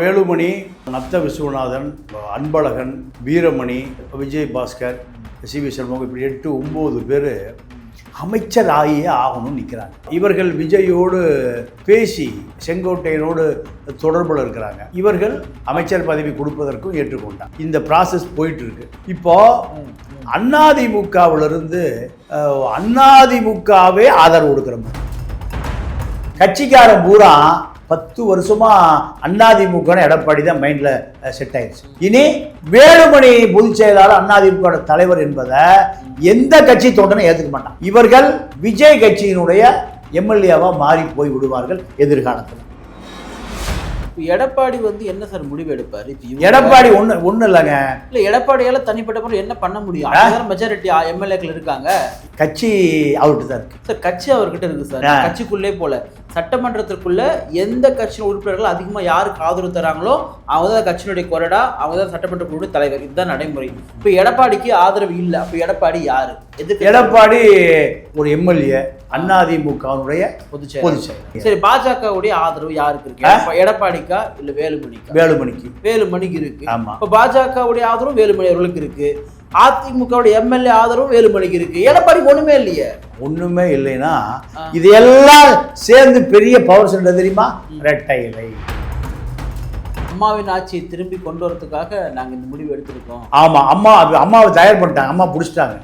Velumani, நத்த Viswanathan, Anbazhagan, Veeramani, Vijay Bhaskar, CV. Shanmugam இப்படி 8-9 பேர் அமைச்சர் ஆகியே ஆகணும்னு நிற்கிறாங்க. இவர்கள் விஜயோடு பேசி செங்கோட்டையனோடு தொடர்பில் இருக்கிறாங்க. இவர்கள் அமைச்சர் பதவி கொடுப்பதற்கும் ஏற்றுக்கொண்டாங்க. இந்த ப்ராசஸ் போயிட்டு இருக்கு. இப்போ அதிமுகவிலிருந்து அதிமுகவே ஆதரவு கொடுக்குற மாதிரி கட்சிக்காரன் பூரா 10 வருஷமா அதிமுக எடப்பாடி தான் மைண்ட்ல செட் ஆயிடுச்சு. இனி வேலுமணி பொதுச் செயலாளர் அதிமுக தலைவர் என்பதை எந்த கட்சி தொண்டனும் ஏற்றுக்க மாட்டான். இவர்கள் விஜய் கட்சியினுடைய எம்எல்ஏவா மாறி போய் விடுவார்கள் எதிர்காலத்தில். எடப்பாடி என்ன சார் முடிவு எடுப்பாரு? எடப்பாடி ஒண்ணு இல்லைங்க. இல்ல எடப்பாடியால தனிப்பட்ட முறை என்ன பண்ண முடியும்? மெஜாரிட்டி எம்எல்ஏக்கள் இருக்காங்க. கட்சி அவர்கிட்ட தான் இருக்கு சார். கட்சி அவர்கிட்ட இருக்கு சார். கட்சிக்குள்ளே போல சட்டமன்றத்திற்குள்ள எந்த கட்சியின் உறுப்பினர்கள் அதிகமாக யாருக்கு ஆதரவு தராங்களோ அவங்க தான் கட்சியினுடைய கொறடா, அவங்க தான் சட்டமன்ற குழு தலைவர். இதுதான் நடைமுறை. இப்போ எடப்பாடிக்கு ஆதரவு இல்லை. அப்போ எடப்பாடி யாரு? எடப்பாடி ஒரு எம்எல்ஏ, அதிமுகவுடைய பொதுச் செயலாளர். சரி, பாஜகவுடைய ஆதரவு யாருக்கு இருக்கு? எடப்பாடிக்கா இல்ல வேலுமணிக்கு இருக்கு. இப்போ பாஜகவுடைய ஆதரவு வேலுமணி அவர்களுக்கு இருக்கு. அதிமுகவுடைய எம்எல்ஏ ஆதரவும் வேலுமணிக்கு இருக்கு. எடப்பாடிக்கு ஒண்ணுமே இல்லையே. ஒண்ணுமே இல்லைன்னா இதெல்லாம் சேர்ந்து பெரிய பவர் சென்டர் தெரியுமா? இரட்டை இலை. அம்மாவின் ஆட்சியை திரும்பி கொண்டு வரதுக்காக நாங்க இந்த முடிவு எடுத்திருக்கோம். ஆமா, அம்மாவை தயார் பண்ணிட்டாங்க. அம்மா பிடிச்சிட்டாங்க.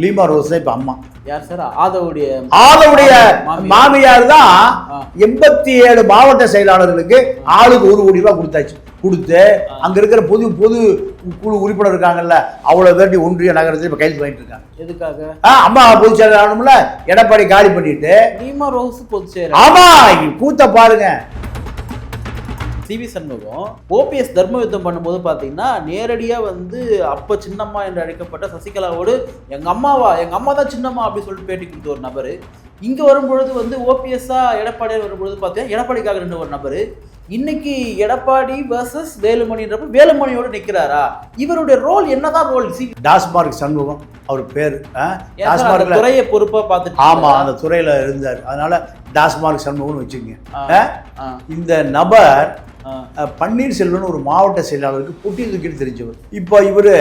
லீமா ரோஸ் இப்ப அம்மா. யார் சார்? ஆதவுடைய மாமியார் தான் 87 மாவட்ட செயலாளர்களுக்கு ஆளுக்கு 1 கோடி ரூபாய் கொடுத்து அங்க இருக்கிற பொது குழு உறுப்பினர் இருக்காங்கல்ல, அவ்வளவு பேர் ஒன்றிய நகரத்தில் இப்ப கைது பண்ணிட்டு இருக்காங்க. எதுக்காக? அம்மா பொதுச் செயலாளர்ல எடப்பாடி காலி பண்ணிட்டு லீமா ரோஸ் பொதுச் செயலாளர். ஆமா, கூத்த பாருங்க. சி.வி. சண்முகம் ஓபிஎஸ் தர்ம யுத்தம் பண்ணும்போது பார்த்தீங்கன்னா நேரடியாக அப்போ சின்னம்மா என்று அழைக்கப்பட்ட சசிகலாவோடு எங்கள் அம்மா தான் சின்னம்மா அப்படின்னு சொல்லிட்டு பேட்டி கொடுத்த ஒரு நபர் இங்கே வரும்பொழுது ஓபிஎஸ்ஸா எடப்பாடியாக வரும்பொழுது பார்த்தீங்கன்னா எடப்பாடிக்காக ரெண்டு ஒரு நபர். இன்னைக்கு எடப்பாடி வர்சஸ் வேலுமணின்றப்ப வேலுமணியோடு நிற்கிறாரா? இவருடைய ரோல் என்னதான் ரோல்? டாஸ்மார்க் சண்முகம் அவர் பேர். துறையை பொறுப்பா பார்த்துட்டு. ஆமா, அந்த துறையில இருந்தார். அதனால டாஸ்மார்க் சண்முகம்னு வச்சுக்கோங்க. இந்த நபர் பன்னீர்செல்வன் ஒரு மாவட்ட செயலாளருக்கு பொட்டி தூக்கிட்டு தெரிஞ்சவர். இப்போ இவரு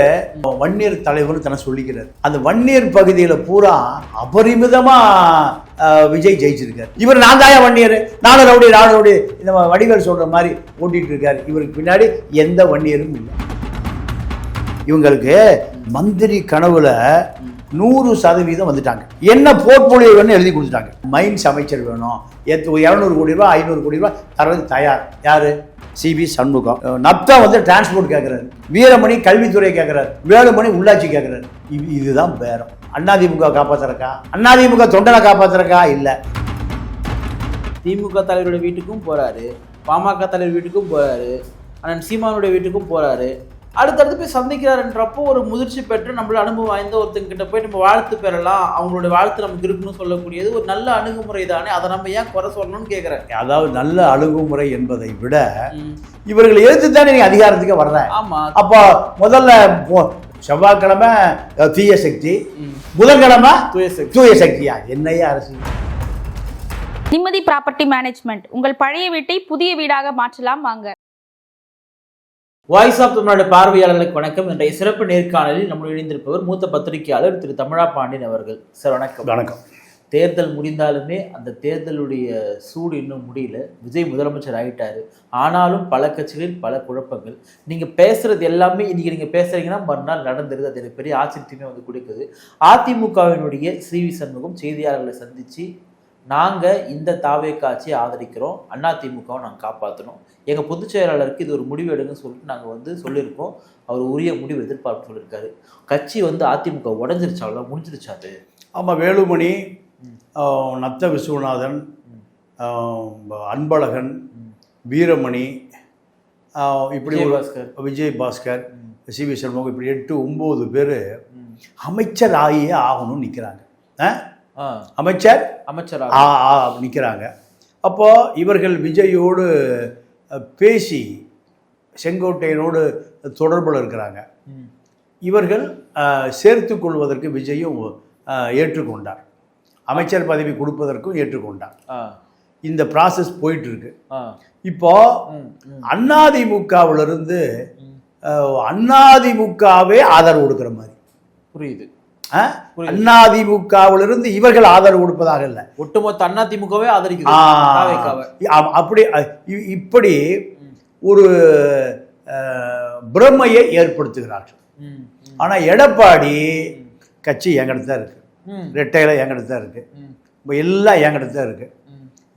வன்னியர் தலைவர்னு தன சொல்லிக்கிறார். அந்த வன்னியர் பகுதியில பூரா அபரிமிதமா விஜய் ஜெயிச்சிருக்காரு. இவர் நான் தாயா வன்னியர், நானும் ரவுடி இந்த வடிவேல் சொல்ற மாதிரி ஓட்டிட்டு இருக்காரு. இவருக்கு பின்னாடி எந்த வன்னியரும் இல்லை. இவங்களுக்கு மந்திரி கனவுல 100% வந்துட்டாங்க. என்ன போர்ட்போலியோ வேணும் எழுதி கொடுத்துட்டாங்க. மைன்ஸ் அமைச்சர் வேணும், 200 கோடி ரூபாய் 500 கோடி ரூபாய் தரது தயார். யாரு? சி.வி. சண்முகம். நத்தா டிரான்ஸ்போர்ட் கேட்கிறாரு, வீரமணி கல்வித்துறை கேட்கிறாரு, வேலுமணி உள்ளாட்சி கேட்கிறாரு. இதுதான் பேரம். அதிமுக காப்பாத்துறக்கா? அதிமுக தொண்டனை காப்பாத்துறக்கா? இல்ல. திமுக தலைவருடைய வீட்டுக்கும் போறாரு, பாமக தலைவர் வீட்டுக்கும் போறாரு, அண்ணன் சீமானுடைய வீட்டுக்கும் போறாரு. அடுத்தடுத்து போய் சந்திக்கிறாருன்றப்போ ஒரு முதிர்ச்சி பெற்று நம்மள அனுபவம் வாய்ந்த ஒருத்தங்கிட்ட போய் நம்ம வாழ்த்து பெறலாம், அவங்களுடைய வாழ்த்து நமக்கு இருக்குன்னு சொல்லக்கூடியது ஒரு நல்ல அணுகுமுறை தானே. அதை நம்ம ஏன் குறை சொல்லணும்னு கேட்குறேன். அதாவது நல்ல அணுகுமுறை என்பதை விட இவர்கள் எதிர்த்து தானே நீங்க அதிகாரத்துக்கு வர்றேன். ஆமா. அப்போ முதல்ல செவ்வாய்க்கிழமை தீய சக்தி, புதன்கிழமை தூய சக்தியா? என்னையா அரசு? நிம்மதி ப்ராப்பர்ட்டி மேனேஜ்மெண்ட் உங்கள் பழைய வீட்டை புதிய வீடாக மாற்றலாம். வாங்க. வாய்ஸ் ஆஃப் தமிழ்நாடு பார்வையாளர்களுக்கு வணக்கம். இன்றைய சிறப்பு நேர்காணலில் நம்முடைய இணைந்திருப்பவர் மூத்த பத்திரிகையாளர் திரு தமிழா பாண்டியன் அவர்கள். சார் வணக்கம். வணக்கம். தேர்தல் முடிந்தாலுமே அந்த தேர்தலுடைய சூடு இன்னும் முடியல. விஜய் முதலமைச்சர் ஆகிட்டாரு. ஆனாலும் பல கட்சிகளில் பல குழப்பங்கள். நீங்கள் பேசுறது எல்லாமே இன்னைக்கு நீங்கள் பேசுறீங்கன்னா மறுநாள் நடந்துருது. அது பெரிய ஆச்சரியத்தையுமே கொடுக்குது. அதிமுகவினுடைய சி.வி. சண்முகம் செய்தியாளர்களை சந்தித்து நாங்கள் இந்த தாவேக ஆட்சியை ஆதரிக்கிறோம், அதிமுகவை நாங்கள் காப்பாற்றணும், எங்கள் பொதுச் செயலாளருக்கு இது ஒரு முடிவு எடுங்கன்னு சொல்லிட்டு நாங்கள் சொல்லியிருக்கோம். அவர் உரிய முடிவு எதிர்பார்ப்பு சொல்லியிருக்காரு. கட்சி அதிமுக உடஞ்சிருச்சால முடிஞ்சிருச்சாது? ஆமாம். வேலுமணி, நத்த விஸ்வநாதன், அன்பழகன், வீரமணி, இப்படி விஜய் பாஸ்கர், சி.வி. சண்முகம் இப்படி 8-9 பேர் அமைச்சர் ஆகியே ஆகணும்னு நிற்கிறாங்க. அமைச்சர் நிற்கிறாங்க. அப்போ இவர்கள் விஜயோடு பேசி செங்கோட்டையனோடு தொடர்பில் இருக்கிறாங்க. இவர்கள் சேர்த்து கொள்வதற்கு விஜயும் ஏற்றுக்கொண்டார். அமைச்சர் பதவி கொடுப்பதற்கும் ஏற்றுக்கொண்டார். இந்த ப்ராசஸ் போயிட்டு இருக்கு. இப்போ அதிமுகவிலிருந்து அதிமுகவே ஆதரவு கொடுக்குற மாதிரி புரியுது. அதிமுகவிலிருந்து இவர்கள் ஆதரவு கொடுப்பதாக இல்லை, ஒட்டுமொத்த அதிமுகவே ஆதரிக்குது. அப்படி இப்படி ஒரு பிரமையை ஏற்படுத்துகிறார்கள். ஆனா எடப்பாடி கட்சி எங்கிட்ட தான் இருக்கு, ரெட்டையில எங்கிட்ட தான் இருக்கு, எல்லாம் எங்கிட்ட தான் இருக்கு.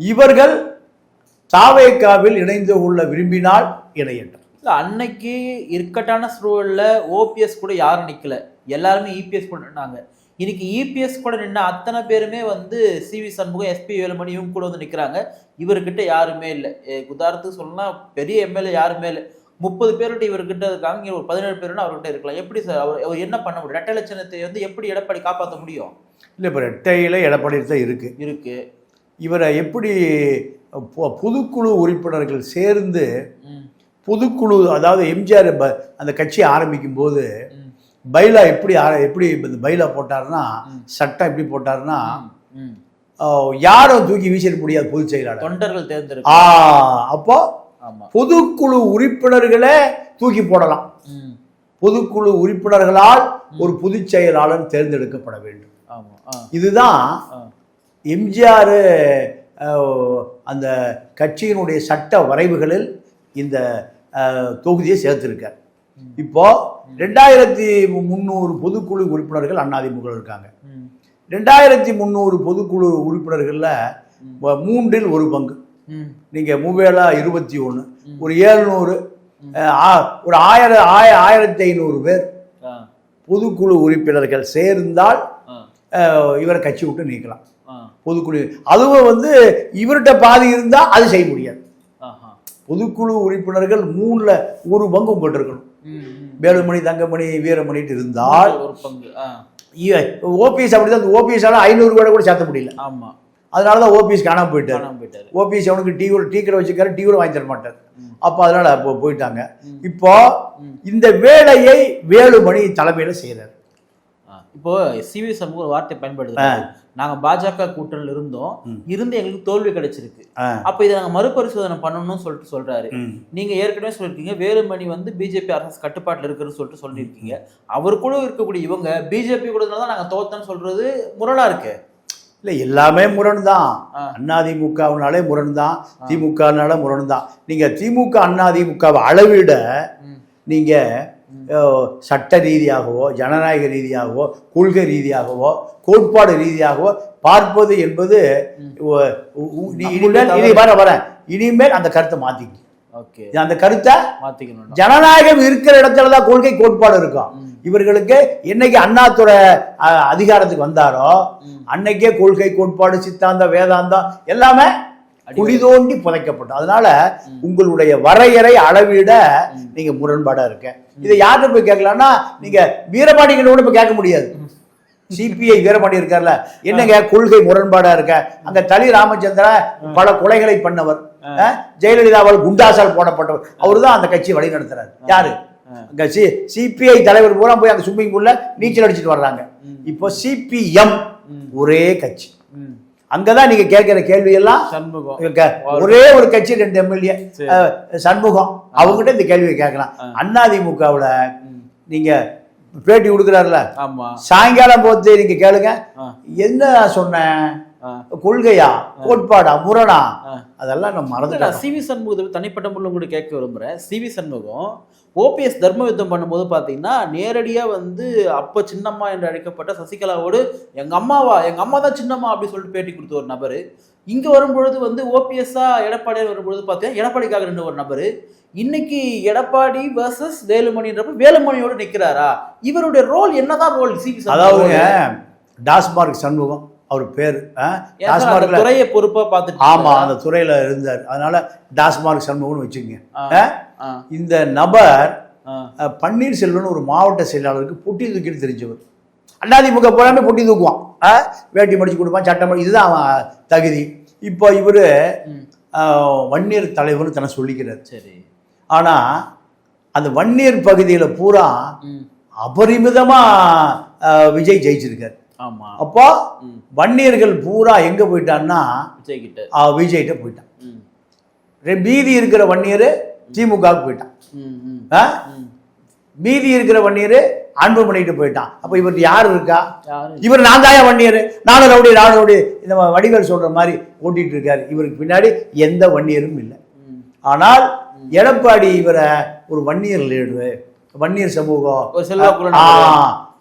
இவர்கள் தாவேகாவில் இணைந்து கொள்ள விரும்பினால் இணையட்டும். அன்னைக்கு இக்கட்டான சூழல்ல ஓபிஎஸ் கூட யாரும் நிக்கல, எல்லாருமே இபிஎஸ் கூட நின்னாங்க. இன்னைக்கு இபிஎஸ் கூட நின்ன அத்தனை பேருமே வந்து சிவி சண்முகம், எஸ்பி வேலுமணி இவங்க கூட வந்து நிக்கிறாங்க. இவர்கிட்ட யாருமே இல்லை. உதாரணத்துக்கு சொல்லணும்னா பெரிய எம்எல்ஏ யாருமே இல்லை. 30 பேர்கிட்ட இவர்கிட்ட இருக்காங்க, இங்கே ஒரு 17 பேருன்னு அவர்கிட்ட இருக்கலாம். எப்படி சார் அவர் என்ன பண்ண முடியும்? ரெட்டை லட்சணத்தை வந்து எப்படி எடப்பாடி காப்பாற்ற முடியும்? இல்லை, இப்போ ரெட்டையில எடப்பாடி தான் இருக்கு. இவரை எப்படி பொதுக்குழு உறுப்பினர்கள் சேர்ந்து பொதுக்குழு, அதாவது எம்ஜிஆர் அந்த கட்சி ஆரம்பிக்கும் போது பைலா எப்படி பைலா போட்டாருன்னா, சட்டம் எப்படி போட்டாருன்னா, யாரும் தூக்கி வீசிட முடியாது பொதுச் செயலாளர், தொண்டர்கள் தேர்ந்தெடுக்க. அப்போ பொதுக்குழு உறுப்பினர்களே தூக்கி போடலாம். பொதுக்குழு உறுப்பினர்களால் ஒரு பொதுச் செயலாளர் தேர்ந்தெடுக்கப்பட வேண்டும். இதுதான் எம்ஜிஆர் அந்த கட்சியினுடைய சட்ட வரைவுகளில் இந்த தொகுதியை சேர்த்திருக்கார். இப்போ 2300 பொதுக்குழு உறுப்பினர்கள் அதிமுக இருக்காங்க. 2300 பொதுக்குழு உறுப்பினர்கள்ல 3 1 பங்கு, நீங்க 21, ஒரு 700, ஒரு 1500 பேர் பொதுக்குழு உறுப்பினர்கள் சேர்ந்தால் இவரை கட்சி விட்டு நீக்கலாம். பொதுக்குழு அதுவும் வந்து இவர்கிட்ட பாதி இருந்தா அது செய்ய முடியாது. பொதுக்குழு உறுப்பினர்கள் 3ல் 1 பங்கு உங்கள்கிட்ட இருக்கணும். வேலுமணி, தங்கமணி, வீரமணிட்டு இருந்தால் ஓபிஎஸ் அப்படிதான். ஓபிஎஸ் 500 பேரை கூட சேர்த்த முடியல. அதனாலதான் ஓபிஎஸ் காணாம போயிட்டாரு. ஓபிஎஸ் அவனுக்கு டீ கடை வச்சுக்காரு, டீ கூட வாங்கி தர மாட்டார். அப்போ அதனால போயிட்டாங்க. இப்போ இந்த வேலையை வேலுமணி தலைமையில செய்யறாரு. இப்போ சிவி சண்முகம் ஒரு வார்த்தை பயன்படுத்துறாரு, நாங்க பாஜக கூட்டணியில் இருந்தோம், எங்களுக்கு தோல்வி கிடைச்சிருக்கு, அப்ப இதை நாங்க மறுபரிசோதனை பண்ணணும்னு சொல்றாரு. நீங்க ஏற்கனவே சொல்லிருக்கீங்க வேலுமணி வந்து பிஜேபி அரசு கட்டுப்பாட்டுல இருக்குன்னு சொல்லியிருக்கீங்க. அவர் கூட இருக்கக்கூடிய இவங்க பிஜேபி கூட தான் நாங்க தோத்தன்னு சொல்றது முரணா இருக்கு. இல்லை, எல்லாமே முரண் தான். அதிமுகவினாலே முரண் தான், திமுகனால முரண் தான். நீங்க திமுக அதிமுகவை அளவிட நீங்க சட்ட ரீதியாகவோ, ஜனநாயக ரீதியாகவோ, கொள்கை ரீதியாகவோ, கோட்பாடு ரீதியாகவோ பார்ப்பது என்பது இனிமேல் அந்த கருத்தை மாத்திக்க. அந்த கருத்தை மாத்திக்கணும். ஜனநாயகம் இருக்கிற இடத்துலதான் கொள்கை கோட்பாடு இருக்கும். இவர்களுக்கு என்னைக்கு அண்ணாதுரை அதிகாரத்துக்கு வந்தாரோ அன்னைக்கே கொள்கை கோட்பாடு, சித்தாந்தம், வேதாந்தம் எல்லாமே குழி தோண்டி புதைக்கப்பட்டோம். அதனால உங்களுடைய வரையறை அளவிட நீங்க முரண்பாடா இருக்க. இதை யார்கிட்ட போய் கேட்கலாம்னா, நீங்க வீரபாண்டி கிட்ட கூட போய் கேட்க முடியாது. சிபிஐ வீரபாண்டி இருக்கார்ல, என்னங்க கொள்கை முரண்பாடா இருக்க. அங்க தளி ராமச்சந்திரன் பல கொலைகளை பண்ணவர், ஜெயலலிதாவால் குண்டாசால் போடப்பட்டவர், அவரு தான் அந்த கட்சியை வழி நடத்துறாரு. யாரு? சிபிஐ தலைவர் பூரா போய் அங்க ஸ்விம்மிங் பூல்ல நீச்சல் அடிச்சுட்டு வர்றாங்க. இப்போ சிபிஎம் ஒரே கட்சி. அங்கதான் நீங்க கேட்கிற கேள்வி எல்லாம் ஒரே ஒரு கட்சி, 2 எம்எல்ஏ சண்முகம், அவங்ககிட்ட இந்த கேள்வியை கேட்கலாம். அதிமுகவுல நீங்க பேட்டி கொடுக்குறாருல, சாயங்காலம் போது நீங்க கேளுங்க, என்ன சொன்ன, கொள்கையா, கோட்பாடா, முரணா, அதெல்லாம் நம்ம மறந்துட்டோம். சிவி சண்முகத்தை தனிப்பட்ட முறையில் கூட கேட்க விரும்புறேன். சிவி சண்முகம் ஓபிஎஸ் தர்ம யுத்தம் பண்ணும்போது பார்த்தீங்கன்னா நேரடியா வந்து அப்ப சின்னம்மா என்று அழைக்கப்பட்ட சசிகலாவோடு எங்க அம்மா தான் சின்னம்மா அப்படின்னு சொல்லிட்டு பேட்டி கொடுத்த ஒரு நபரு, இங்க வரும்பொழுது வந்து ஓபிஎஸ்ஸா எடப்பாடியார் வரும்பொழுது பார்த்தீங்கன்னா எடப்பாடிக்காக நின்ற ஒரு நபரு, இன்னைக்கு எடப்பாடி வர்சஸ் வேலுமணின்றப்ப வேலுமணியோடு நிற்கிறாரா? இவருடைய ரோல் என்னதான் ரோல் சிவி? அதாவது டாஸ்மார்க் சண்முகம் அவர் பேர், துறையை பொறுப்பா பார்த்துட்டு, ஆமா அந்த துறையில இருந்தார். அதனால டாஸ்மார்க் சண்முகம்னு வச்சுக்கோங்க. இந்த நபர் பன்னீர்செல்வன் ஒரு மாவட்ட செயலாளருக்கு பொட்டி தூக்கிட்டு தெரிஞ்சவர். அதிமுக போறாமே பொட்டி தூக்குவான், வேட்டி மடிச்சு கொடுப்பான், சட்டம், இதுதான் அவன் தகுதி. இப்போ இவரு வன்னியர் தலைவர்னு தன்னை சொல்லிக்கிறார். சரி, ஆனா அந்த வன்னியர் பகுதியில பூரா அபரிமிதமா விஜய் ஜெயிச்சிருக்காரு. ஆமா. அப்போ வன்னியர்கள் பூரா எங்க போயிட்டான்னா விஜய் கிட்ட விஜய்கிட்ட போயிட்டான். மீதி இருக்கிற வன்னியர் திமுகவுக்கு போயிட்டான். மீதி இருக்கிற வன்னியர் அன்புமணிட்டு போயிட்டான். அப்ப இவருக்கு யாரு இருக்கா? இவர் நான் தாயா வன்னியர், நானும் ரவுடி இந்த வடிவேல் சொல்ற மாதிரி ஓட்டிட்டு இருக்காரு. இவருக்கு பின்னாடி எந்த வன்னியரும் இல்லை. ஆனால் எடப்பாடி இவரை ஒரு வன்னியர் லீடரு, வன்னியர் சமூகம்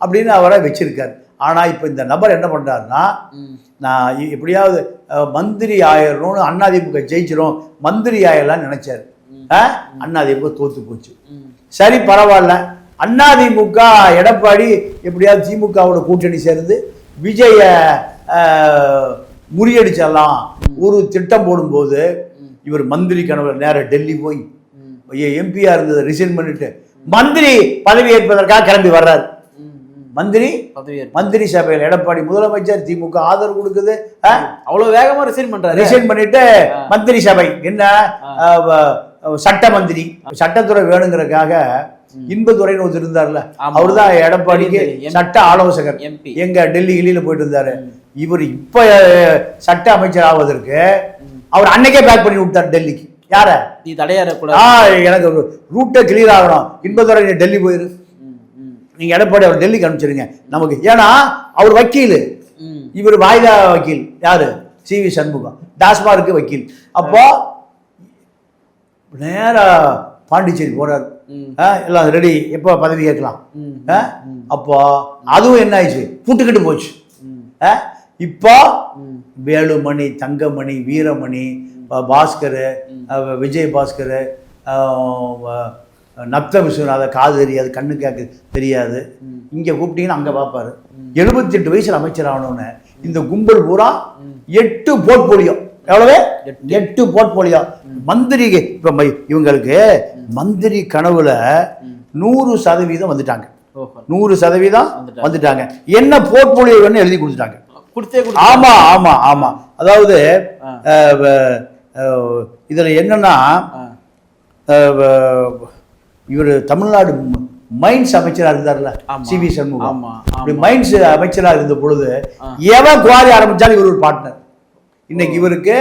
அப்படின்னு அவரை வச்சிருக்காரு. ஆனா இப்ப இந்த நபர் என்ன பண்றாருன்னா, நான் எப்படியாவது மந்திரி ஆயிரணும்னு அதிமுக ஜெயிச்சிரும், மந்திரி ஆயிரலாம்னு நினைச்சாரு. அதிமுக தோத்து போச்சு. சரி பரவாயில்ல, அதிமுக எடப்பாடி எப்படியாவது திமுகவோட கூட்டணி சேர்ந்து விஜய முறியடிச்சிடலாம் ஒரு திட்டம் போடும்போது இவர் மந்திரி கனவுல நேரம் டெல்லி போய் எம்பியா இருந்ததை ரிசைன் பண்ணிட்டு மந்திரி பதவி ஏற்பதற்காக கிளம்பி வர்றாரு. மந்திரி சபையில் எடப்பாடி முதலமைச்சர், திமுக ஆதரவு கொடுக்குது, அவ்வளவு வேகமா ரிசைன் பண்ணிட்டு மந்திரி சபை என்ன சட்ட மந்திரி, சட்டத்துறை வேணுங்கிறதுக்காக இன்பதுரைன்னு ஒருத்தர் இருந்தார்ல, அவரு தான் எடப்பாடிக்கு சட்ட ஆலோசகர், எங்க டெல்லி கிளியில போயிட்டு இருந்தாரு. இவர் இப்ப சட்ட அமைச்சர் ஆவதற்கு அவர் அன்னைக்கே பேக் பண்ணி விட்டார் டெல்லிக்கு. யார நீ தடையாறக்கூடாது, எனக்கு ரூட்டை கிளியர் ஆகணும், இன்பதுரை நீ டெல்லி போயிரு, நீங்க எடப்பாடி அவர் டெல்லிக்கு அனுப்பிச்சிருங்க நமக்கு. ஏன்னா அவர் வக்கீல், இவர் வாய்தா வக்கீல். யாரு? சி.வி. சண்முகம் டாஸ்மார்க்கு வக்கீல். அப்போ நேரா பாண்டிச்சேரி போறாரு. எல்லாம் ரெடி, எப்போ பதவி கேட்கலாம். அப்போ அதுவும் என்ன ஆயிடுச்சு, புட்டுக்கிட்டு போச்சு. இப்போ வேலுமணி, தங்கமணி, வீரமணி, பாஸ்கர், விஜய் பாஸ்கர், நப்த விஸ்வநாத காது தெரியாது, கண்ணு கேட்க தெரியாது. இங்கே கூப்பிட்டீங்கன்னா அங்கே பார்ப்பாரு. 78 வயசில் அமைச்சர் ஆகணும்னு இந்த கும்பல் பூரா 8 போர்ட்போலியோ, எவ்வளவு 8 போர்ட்போலியோ மந்திரி. இப்போ இவங்களுக்கு மந்திரி கனவுல 100% வந்துட்டாங்க, 100% வந்துட்டாங்க. என்ன போர்ட்போலியோ வேணும் எழுதி கொடுத்துட்டாங்க. ஆமா ஆமா ஆமா. அதாவது இதுல என்னன்னா, இவர் தமிழ்நாடு மைன்ஸ் அமைச்சராக இருந்தார்ல சி.வி. சண்முகம், மைன்ஸ் அமைச்சராக இருந்த பொழுது எவன் குவாரி ஆரம்பிச்சாலும் இவர் ஒரு பார்ட்னர். இன்னைக்கு இவருக்கு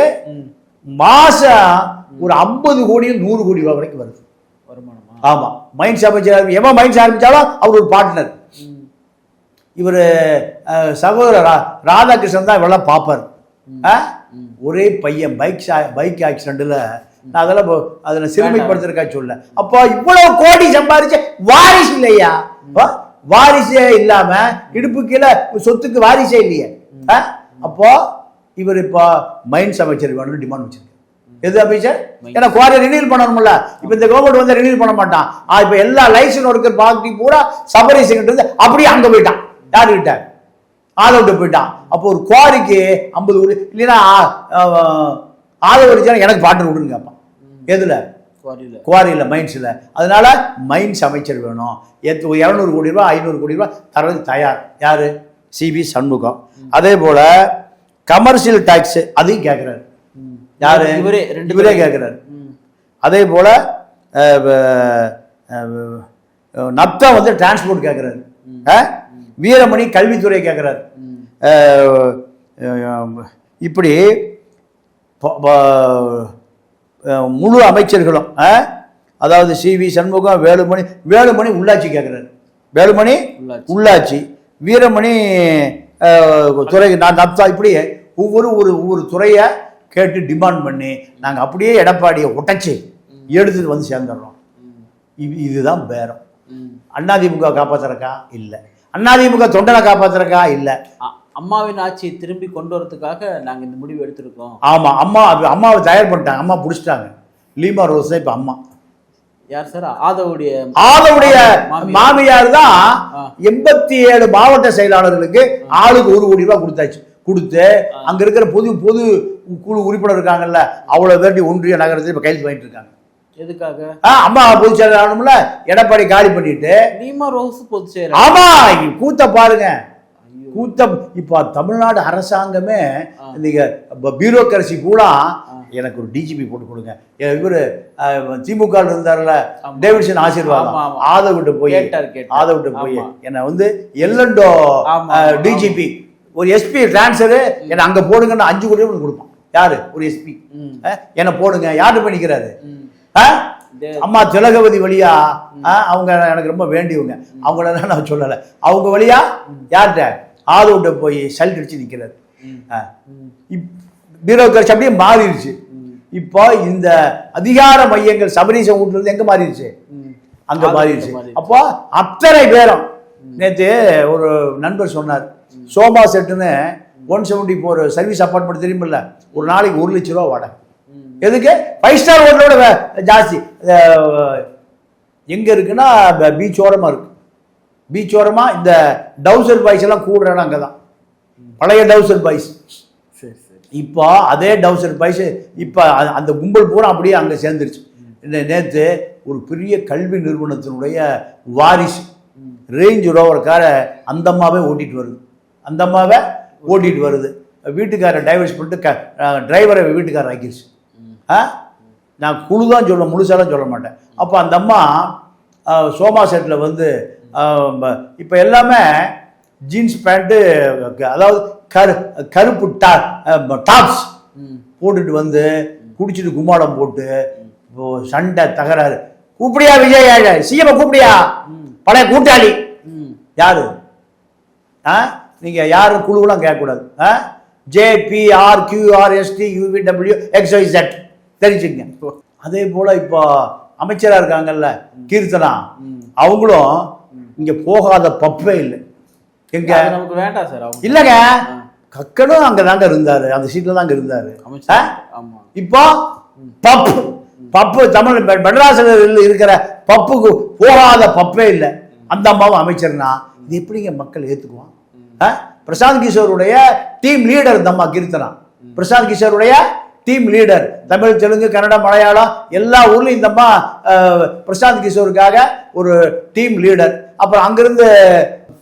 மாசம் ஒரு 50 கோடி 100 கோடி ரூபாய் வரைக்கும் வருது வருமானம். ஆமா, மைன்ஸ் அமைச்சராக எவன் மைன்ஸ் ஆரம்பிச்சாலும் அவர் ஒரு பார்ட்னர். இவர் சகோதரர் ராதாகிருஷ்ணன் தான் இவெல்லாம் பார்ப்பார். ஒரே பையன் பைக் ஆக்சிடென்ட்ல, நான் அதெல்லாம் அதில் சிறுமைப்படுத்திருக்கா சொல்ல. அப்போ இவ்வளவு கோடி சம்பாதிச்ச வாரிசு இல்லையா? வாரிசே இல்லாம இடுப்பு கீழே சொத்துக்கு வாரிசே இல்லையே. அப்போ இவர் இப்போ மைன்ஸ் அமைச்சர் வேணும்னு டிமாண்ட் வச்சிருக்காரு. எது அமைச்சர்? ஏன்னா குவாரி ரினியூல் பண்ணணும்ல. இப்ப இந்த கவர்மெண்ட் வந்து ரினியூல் பண்ண மாட்டான். இப்ப எல்லா லைசன்ஸ் இருக்கிற பார்ட்டி பூரா சபரிசன் அப்படியே அங்க போயிட்டான். யாருக்கிட்ட? ஆதவர்கிட்ட போயிட்டான். அப்போ ஒரு குவாரிக்கு 50 கோடி இல்லைன்னா ஆதவரிச்சா எனக்கு பார்ட்னர் விடுன்னு கேட்பான். எதுல? குவாரியில, மைன்ஸ்ல. அதனால மைன்ஸ் அமைச்சர் வேணும். 200 கோடி ரூபாய் 500 கோடி ரூபாய் தரது தயார். யாரு? சி.வி. சண்முகம். அதே போல கமர்ஷியல் டாக்ஸ் அதையும் கேட்கிறாரு. யாரு? இவரே கேட்கிறாரு. அதே போல நப்தா வந்து டிரான்ஸ்போர்ட் கேட்கிறாரு. வீரமணி கல்வித்துறை கேட்கிறாரு. இப்படி முழு அமைச்சர்களும், அதாவது சி.வி. சண்முகம், வேலுமணி உள்ளாட்சி கேட்கிறாரு. வேலுமணி உள்ளாட்சி, வீரமணி துறை, நான் நப்தா, இப்படி ஒவ்வொரு துறையை கேட்டு டிமாண்ட் பண்ணி நாங்கள் அப்படியே எடப்பாடியை உடைச்சி எடுத்துட்டு வந்து சேர்ந்துடுறோம். இதுதான் பேரம். அதிமுக காப்பாத்துறக்கா? இல்லை. அதிமுக தொண்டனை காப்பாத்துறக்கா? இல்லை. அம்மாவின் ஆட்சியை திரும்பி கொண்டு வரதுக்காக நாங்கள் இந்த முடிவு எடுத்திருக்கோம். ஆமா, அம்மாவை தயார் பண்ணிட்டாங்க. அம்மா பிடிச்சிட்டாங்க. லீமா ரோஸ் தான் இப்ப அம்மா. யார் சார்? ஆதவுடைய மாமியார் தான் 87 மாவட்ட செயலாளர்களுக்கு ஆளுக்கு 1 கோடி ரூபாய் கொடுத்தாச்சு. கொடுத்து அங்க இருக்கிற பொது குழு உறுப்பினர் இருக்காங்கல்ல, அவ்வளவு பேர் ஒன்றிய நகரத்தில் இப்ப கைது பண்ணிட்டு இருக்காங்க. எதுக்காக? அம்மா பொதுச் செயலாளர்ல எடப்பாடி காலி பண்ணிட்டு லீமா ரோஸ் பொதுச் செயலாளர். ஆமா, கூத்த பாருங்க, கூத்தம். இப்ப தமிழ்நாடு அரசாங்கமே நீங்க பியூரோக்ரசி கூட எனக்கு ஒரு டிஜிபி போட்டு கொடுங்க. இவரு திமுக இருந்தார்ல டேவிட்சன் ஆசீர்வாதம், ஆதவிட்டு போய் என்னை வந்து எல்லண்டோ டிஜிபி ஒரு எஸ்பி டிரான்ஸ்ஃபரு என்னை அங்கே போடுங்கன்னு 5 கோடி ரூபாய் கொடுப்பான். யாரு? ஒரு எஸ்பி. என்னை போடுங்க. யாரு பண்ணிக்கிறாரு? அம்மா திலகவதி வழியா அவங்க எனக்கு ரொம்ப வேண்டியவங்க, அவங்கள நான் சொல்லலை. அவங்க வழியா யார்கிட்ட ஆதோட்ட போய் சல்ட் அடிச்சு நிற்கிறாரு. பியூரோக்ரட்சி அப்படியே மாறிடுச்சு. இப்போ இந்த அதிகார மையங்கள் சபரீசன் வீட்டுல இருந்து எங்க மாறிடுச்சு? அங்க மாறிடுச்சு. அப்போ அத்தனை பேரும் நேற்று ஒரு நண்பர் சொன்னார், சோபா செட்டுன்னு 174 சர்வீஸ் அப்பார்ட்மெண்ட் தெரியுமில்ல, ஒரு நாளைக்கு 1 லட்ச ரூபா வாடகை. எதுக்கு? 5 ஸ்டார் ஹோட்டலோட ஜாஸ்தி. எங்க இருக்குன்னா பீச் ஓரமா இருக்கு. பீச் ஓரமா இந்த டவுசர் பாய்ஸ் எல்லாம் கூடுற இடம் அங்கதான், பழைய டவுசர் பாய்ஸ். இப்போ அதே டவுசர் பாய்ஸ் இப்போ அந்த கும்பல் பூரா அப்படியே அங்கே சேர்ந்துருச்சு. நேற்று ஒரு பெரிய கல்வி நிறுவனத்தினுடைய வாரிசு ரேஞ்ச் ரோவர் காரை அந்த அம்மாவே ஓட்டிட்டு வருது. வீட்டுக்காரை டைவர்ஸ் பண்ணிட்டு டிரைவரை வீட்டுக்காரர் ஆக்கிடுச்சு. நான் குழு தான் சொல்ல, முழுசாலாம் சொல்ல மாட்டேன். அப்போ அந்த அம்மா சோமா செட்டில் வந்து இப்போ எல்லாமே ஜீன்ஸ் பேண்ட்டு, அதாவது கருப்பு டாப்ஸ் போட்டுட்டு வந்து குடிச்சிட்டு கும்மாடம் போட்டு சண்டை தகராறு. கூப்பிடியா விஜய், சிஎம் கூப்பிடியா, பழைய கூட்டாளி யாரு? நீங்க யாரும் குழுவெல்லாம் கேட்கக்கூடாது. JPRQRSTUVWXYZ தெரிஞ்சுங்க. அதே போல இப்போ அமைச்சராக இருக்காங்கல்ல கீர்த்தனா, அவங்களும் இங்க போகாத பப்பே இல்லை. எங்க நமக்கு வேண்டாம் சார். இல்லைங்க, கக்கனும் அங்கே தாங்க இருந்தாரு, அந்த சீட்டில் தாங்க இருந்தாரு. இப்போ பப்பு தமிழ் மெட்ராஸில் இருக்கிற பப்புக்கு போகாத பப்பே இல்லை. அந்த அம்மாவும் அமைச்சர்னா இது எப்படிங்க மக்கள் ஏற்றுக்குவான்? பிரசாந்த் கிஷோருடைய டீம் லீடர் இந்த அம்மா கீர்த்தனா. பிரசாந்த் கிஷோருடைய டீம் லீடர், தமிழ், தெலுங்கு, கன்னடம், மலையாளம் எல்லா ஊர்லையும் இந்த அம்மா பிரசாந்த் கிஷோருக்காக ஒரு டீம் லீடர். அப்புறம் அங்கிருந்து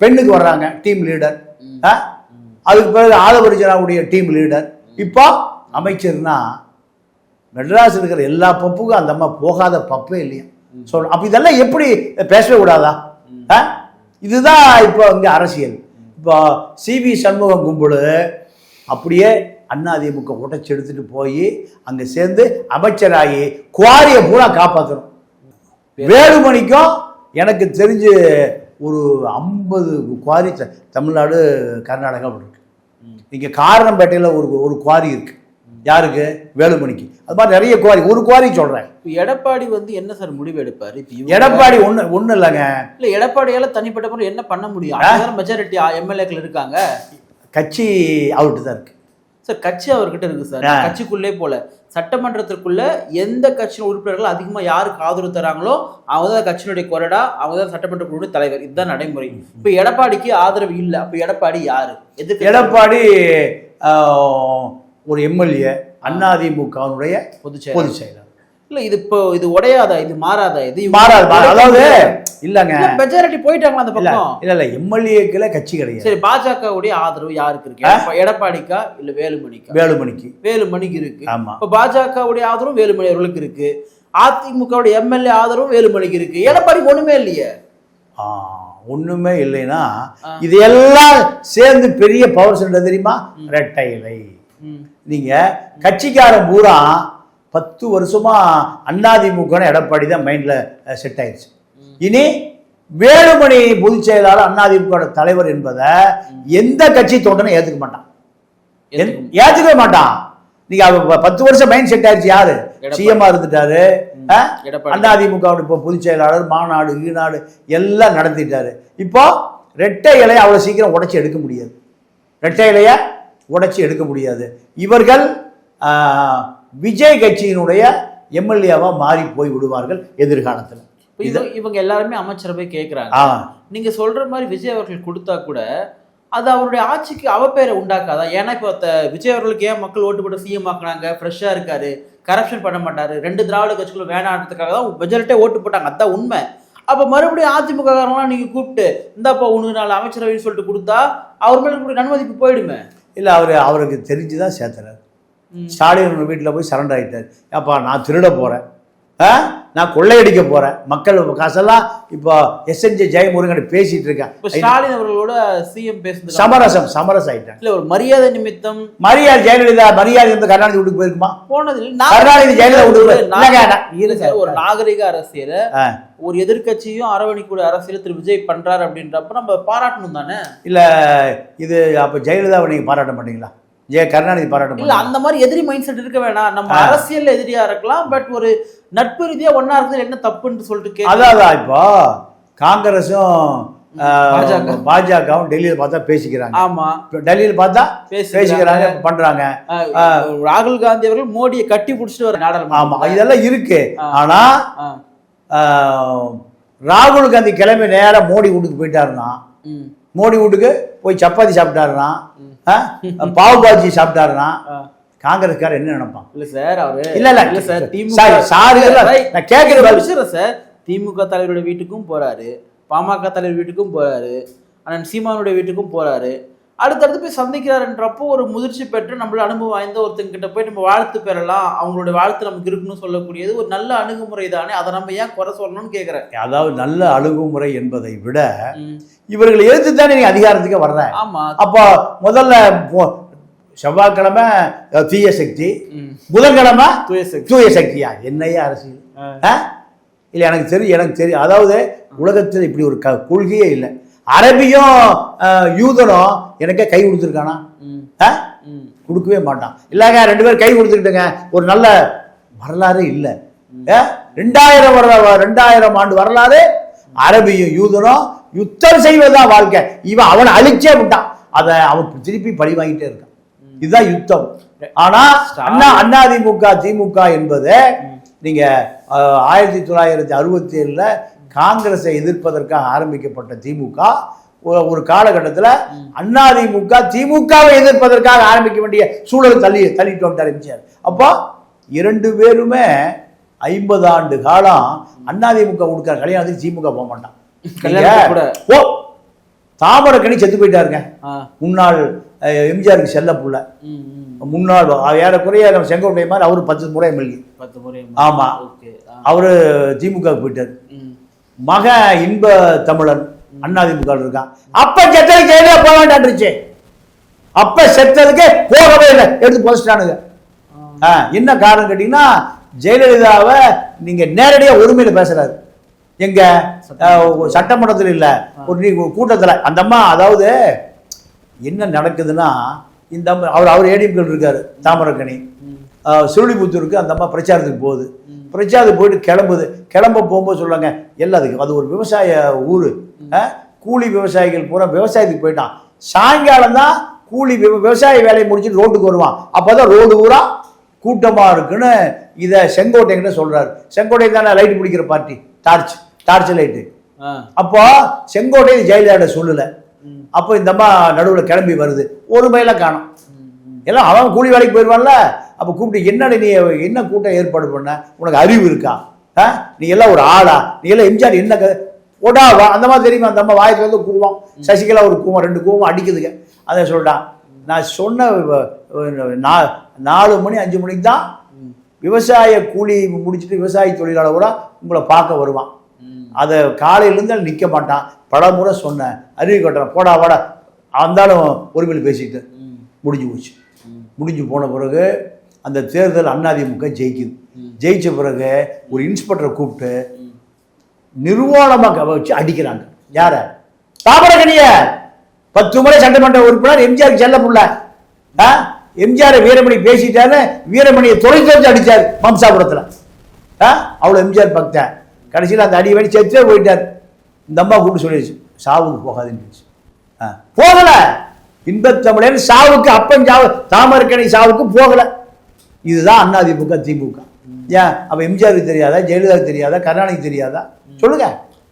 பெண்ணுக்கு வர்றாங்க டீம் லீடர். அதுக்கு பிறகு ஆதவரிஜனாவுடைய டீம் லீடர். இப்போ அமைச்சர்னா மெட்ராஸ் இருக்கிற எல்லா பப்புக்கும் அந்த அம்மா போகாத பப்பே இல்லையா சொல்ல. அப்போ இதெல்லாம் எப்படி பேசவே கூடாதா? இதுதான் இப்போ இங்கே அரசியல். இப்போ சிவி சண்முகம் கும்பல் அப்படியே அதிமுக உடைச்சி எடுத்துட்டு போய் அங்கே சேர்ந்து அமைச்சராகி குவாரியை பூரா காப்பாற்றணும். வேலுமணிக்கும் எனக்கு தெரிஞ்சு ஒரு 50 குவாரி தமிழ்நாடு கர்நாடகா இருக்கு. இங்கே காரணம்பேட்டையில் ஒரு குவாரி இருக்கு. யாருக்கு? வேலுமணிக்கு. அது மாதிரி நிறைய குவாரி. ஒரு குவாரி சொல்றேன். எடப்பாடி வந்து என்ன சார் முடிவு எடுப்பாரு? எடப்பாடி ஒண்ணு இல்லைங்க. இல்ல எடப்பாடியால தனிப்பட்ட முறை என்ன பண்ண முடியும்? மெஜாரிட்டி எம்எல்ஏக்கள் இருக்காங்க, கட்சி அவர்கிட்ட தான் இருக்கு சார். கட்சி அவர்கிட்ட இருக்கு சார். கட்சிக்குள்ளே போல சட்டமன்றத்திற்குள்ள எந்த கட்சியின் உறுப்பினர்கள் அதிகமா யாருக்கு ஆதரவு தராங்களோ அவங்க தான் கட்சியினுடைய கொறடா, அவங்க தான் சட்டமன்ற குழு தலைவர். இதுதான் நடைமுறை. இப்ப எடப்பாடிக்கு ஆதரவு இல்லை. அப்ப எடப்பாடி யாரு? எதுக்கு? எடப்பாடி ஒரு எம்எல்ஏ, அதிமுகவுடைய பொதுச் செயலர். இல்ல இது இப்போ இது உடையாதா? இது மாறாதா? இது மாறாது. அதாவது இல்லங்க, மெஜாரிட்டி போயிட்டாங்களா அந்த பக்கம்? இல்ல எம்எல்ஏக்குல கட்சி கிடையாது. சரி, பாஜகவுடைய ஆதரவு யாருக்கு இருக்கு? எடப்பாடிக்கா இல்ல வேலுமணிக்கா? வேலுமணிக்கு இருக்கு. ஆமா. இப்ப பாஜகவுடைய ஆதரவு வேலுமணி அவர்களுக்கு இருக்கு. அதிமுகவுடைய எம்எல்ஏ ஆதரவு வேலுமணிக்கு இருக்கு. எடப்பாடி ஒண்ணுமே இல்லையே. ஒண்ணுமே இல்லைன்னா இதெல்லாம் சேர்ந்து பெரிய பவர் சென்டர் தெரியுமா? ரெட்டை இலை. நீங்க கட்சிக்காரன் பூரா 10 வருஷமா அதிமுக எடப்பாடி தான் மைண்ட்ல செட் ஆயிடுச்சு. இனி வேலுமணி பொதுச் செயலாளர் அதிமுக தலைவர் என்பதை எந்த கட்சி தொண்டனும் ஏத்துக்க மாட்டான். நீங்க 10 வருஷம் மைண்ட் செட் ஆயிடுச்சு. யாரு சிஎம்மா இருந்துட்டாரு, அதிமுக பொதுச் செயலாளர், மாநாடு ஈநாடு எல்லாம் நடத்திட்டாரு. இப்போ ரெட்டை இலையை அவ்வளவு சீக்கிரம் உடைச்சி எடுக்க முடியாது. ரெட்டை இலைய உடைச்சி எடுக்க முடியாது. இவர்கள் விஜய் கட்சியினுடைய எம்எல்ஏவா மாறி போய் விடுவார்கள் எதிர்காலத்தில். இவங்க எல்லாருமே அமைச்சரவை கேட்கிறாங்க. நீங்க சொல்ற மாதிரி விஜய் அவர்கள் கொடுத்தா கூட அது அவருடைய ஆட்சிக்கு அவப்பேரை உண்டாக்காதா? ஏன்னா இப்போ விஜய் அவர்களுக்கு ஏன் மக்கள் ஓட்டு போட்டு சிஎம் ஆக்குனாங்க? ஃப்ரெஷ்ஷா இருக்காரு, கரப்ஷன் பண்ண மாட்டாரு, 2 திராவிட கட்சிகளும் வேணான்றதுக்காக தான் மெஜாரிட்டியா ஓட்டு போட்டாங்க. அதுதான் உண்மை. அப்ப மறுபடியும் அதிமுக காரங்களாம் நீங்க கூப்பிட்டு இந்தாப்பா உனக்கு 4 அமைச்சரவைன்னு சொல்லிட்டு கொடுத்தா அவர் மேல நன்மதிப்பு போயிடுமே. இல்ல அவருக்கு தெரிஞ்சுதான் சேர்த்துறாரு. ஸ்டாலின் வீட்டில் போய் சரண்டர் ஆகிட்டார். அப்பா நான் திருட போகிறேன், நான் கொள்ளையடிக்க போறேன் மக்கள் காசெல்லாம். இப்போ எஸ்என்ஜே ஜெயமுருகன் பேசிட்டு இருக்கேன். ஸ்டாலின் அவர்களோட சிஎம் பேசுறது சமரசம் ஆயிட்டேன். இல்ல ஒரு மரியாதை நிமித்தம் மரியாதை ஜெயலலிதா மரியாதை வந்து கருணாநிதி வீட்டுக்கு போயிருக்குமா? போனது கருணாநிதி ஜெயலலிதா வீட்டுக்கு ஒரு நாகரிக அரசியல ஒரு எதிர்கட்சியும் அரவணைக்கூடிய அரசியல் திரு விஜய் பண்றாரு அப்படின்றப்ப நம்ம பாராட்டணும் தானே. இல்ல இது அப்ப ஜெயலலிதாவை நீங்க பாராட்ட மாட்டீங்களா? கருணாநிதி பாராட்ட இல்ல அந்த மாதிரி எதிரி மைண்ட் செட் இருக்க வேணாம். நம்ம அரசியல் எதிரியா இருக்கலாம், பட் ஒரு நட்பு ரீதியா ஒன்னா இருக்கிறது என்ன தப்புன்னு சொல்லிட்டு அதான் இப்போ காங்கிரஸும் பாஜகவும் டெல்லியில பார்த்தா பேசிக்கிறாங்க. ஆமா, டெல்லியில பார்த்தா பேசிக்கிறாங்க பண்றாங்க. ராகுல் காந்தி அவர்கள் மோடியை கட்டி பிடிச்சிட்டு வர நாடாளுமன்றம். ஆமா, இதெல்லாம் இருக்கு. ஆனா ராகுல் காந்தி கிளம்பி நேரா மோடி வீட்டுக்கு போயிட்டாருன்னா, மோடி வீட்டுக்கு போய் சப்பாத்தி சாப்பிட்டாருன்னா, பாவ் பாஜி சாப்பிட்டாருன்னா காங்கிரஸ்காரர் என்ன நினைப்பான்? இல்ல சார், அவரு இல்ல சார் நான் கேட்கிற விஷயம் சார், திமுக தலைவருடைய வீட்டுக்கும் போறாரு, பாமக தலைவர் வீட்டுக்கும் போறாரு, அண்ணன் சீமானுடைய வீட்டுக்கும் போறாரு, அடுத்தடுத்து போய் சந்திக்கிறாருன்றப்போ ஒரு முதிர்ச்சி பெற்று நம்மள அனுபவம் வாய்ந்த ஒருத்தங்கிட்ட போய் நம்ம வாழ்த்து பெறலாம், அவங்களுடைய வாழ்த்து நமக்கு இருக்குன்னு சொல்லக்கூடியது ஒரு நல்ல அணுகுமுறை தானே. அதை நம்ம ஏன் குறை சொல்லணும்னு கேட்கிறேன். அதாவது நல்ல அணுகுமுறை என்பதை விட இவர்களை எதிர்த்து தானே நீங்க அதிகாரத்துக்கு வர்ற. ஆமா, அப்போ முதல்ல செவ்வாய்க்கிழமை தீய சக்தி, புதன்கிழமை தூய சக்தியா? என்னையா அரசியல்? இல்ல எனக்கு தெரியும். அதாவது உலகத்தில் இப்படி ஒரு கொள்கையே இல்லை. அரபியும் யூதனும் எனக்கே கை கொடுத்துருக்கானா? கொடுக்கவே மாட்டான். இல்லைங்க, 2 பேரும் கை கொடுத்துக்கிட்டுங்க, ஒரு நல்ல வரலாறு இல்லை. 2000 ஆண்டு வரலாறு அரபியும் யூதனும் யுத்தம் செய்வதுதான் வாழ்க்கை. இவன் அவனை அழிச்சே விட்டான், அதை அவன் திருப்பி பழி வாங்கிட்டே இருக்கான். இதுதான் யுத்தம். ஆனா அதிமுக திமுக என்பது நீங்க 1967 காங்கிரஸை எதிர்ப்பதற்காக ஆரம்பிக்கப்பட்ட திமுக ஒரு காலகட்டத்தில் அதிமுக திமுகவை எதிர்ப்பதற்காக ஆரம்பிக்க வேண்டிய சூழல் தள்ளிட்டு வந்தார் எம்ஜிஆர். அப்போ 2 பேருமே 50 ஆண்டு காலம் அதிமுக கொடுக்குற கல்யாணத்துக்கு திமுக போக மாட்டான். ஓ, தாமரக்கணி செத்து போயிட்டாருங்க, முன்னாள் எம்ஜிஆருக்கு செல்ல புள்ள, முன்னாள் ஏறக்குறைய செங்கோட்டை மாதிரி அவரு 10 முறை எம்எல்ஏ. ஆமா, அவரு திமுக போயிட்டாரு. மக இன்ப தமிழன் அதிமுக இருக்கான். அப்ப செத்ததுக்கு ஜெயிலே போக வேண்டாம்னுச்சு. அப்ப செத்ததுக்கு போகவே இல்லை, எடுத்து புதைச்சிட்டானுங்க. என்ன காரணம் கேட்டீங்கன்னா, ஜெயலலிதாவை நீங்க நேரடியா உரிமையில பேசுறாரு. எங்க சட்டமன்றத்தில் இல்ல, ஒரு கூட்டத்துல அந்த அம்மா. அதாவது என்ன நடக்குதுன்னா, இந்த அவர் ஏடிஎம்கள் இருக்காரு, தாமரக்கணி சுருளிபுத்தூருக்கு அந்த அம்மா பிரச்சாரத்துக்கு போகுது. பிரச்சாரத்துக்கு போயிட்டு கிளம்ப போகும்போது சொல்லுவாங்க எல்லாத்துக்கும் அது ஒரு விவசாய ஊர், கூலி விவசாயிகள் பூரா விவசாயத்துக்கு போயிட்டான். சாயங்காலம் தான் கூலி விவசாய வேலையை முடிச்சுட்டு ரோட்டுக்கு வருவான். அப்போதான் ரோடு ஊரா கூட்டமா இருக்குன்னு இதை செங்கோட்டைங்கிட்ட சொல்றாரு. செங்கோட்டை தானே லைட் பிடிக்கிற பார்ட்டி, டார்ச் லைட்டு. அப்போ செங்கோட்டை ஜெயலலிதா சொல்லல. அப்போ இந்த அம்மா நடுவில் கிளம்பி வருது, ஒரு மயில காணும். எல்லாம் அவன் கூலி வேலைக்கு போயிடுவான்ல. அப்போ கூப்பிட்டு என்னடி நீ என்ன கூட்டம் ஏற்பாடு பண்ண, உனக்கு அறிவு இருக்கா? நீ எல்லாம் ஒரு ஆளா? நீ எல்லாம் எம்ஜிஆர் என்ன போடாவா அந்த மாதிரி தெரியுமா? அந்த அம்மா வாயத்துல வந்து கூவம், சசிகலா ஒரு கூவம், 2 கூவம் அடிக்குதுங்க. அதை சொல்லிட்டான். நான் சொன்ன 4 மணி 5 மணிக்கு தான் விவசாய கூலி முடிச்சுட்டு விவசாய தொழிலாளர் கூட உங்களை பார்க்க வருவான். அதை காலையிலேருந்து நிற்க மாட்டான். பல முறை சொன்னேன், அறிவு கட்டுறேன், போடா வாடா அந்தாலும் ஒருமையில் பேசிட்டு முடிஞ்சு போச்சு. முடிஞ்சு போன பிறகு அந்த தேர்தல் அதிமுக ஜெயிக்குது. ஜெயிச்ச பிறகு ஒரு இன்ஸ்பெக்டரை கூப்பிட்டு நிர்வாணமாக வச்சு அடிக்கிறாங்க. யார? தாமரக்கணிய. 10 முறை சட்டமன்ற உறுப்பினர், எம்ஜிஆருக்கு செல்ல புள்ள. எம்ஜிஆர் வீரமணி பேசிட்டாரு, வீரமணியை தொலைச்சு அடிச்சாரு மம்சாபுரத்தில். அவ்வளோ எம்ஜிஆர் பக்தன். கடைசியில் அந்த அடி வடி செத்தே போயிட்டார். இந்த அம்மா கூப்பிட்டு சொல்லிடுச்சு, சாவுக்கு போகாதுன்னு. போகல. இன்பத்தமிழன் சாவுக்கு, அப்பன் சாவு, தாமரக்கணி சாவுக்கு போகல. இதுதான் அதிமுக திமுக. ஏன் அப்ப எம்ஜிஆருக்கு தெரியாதா, ஜெயலலிதாவுக்கு தெரியாதா, கருணாநிதிக்கு தெரியாதா? சொல்லுங்க.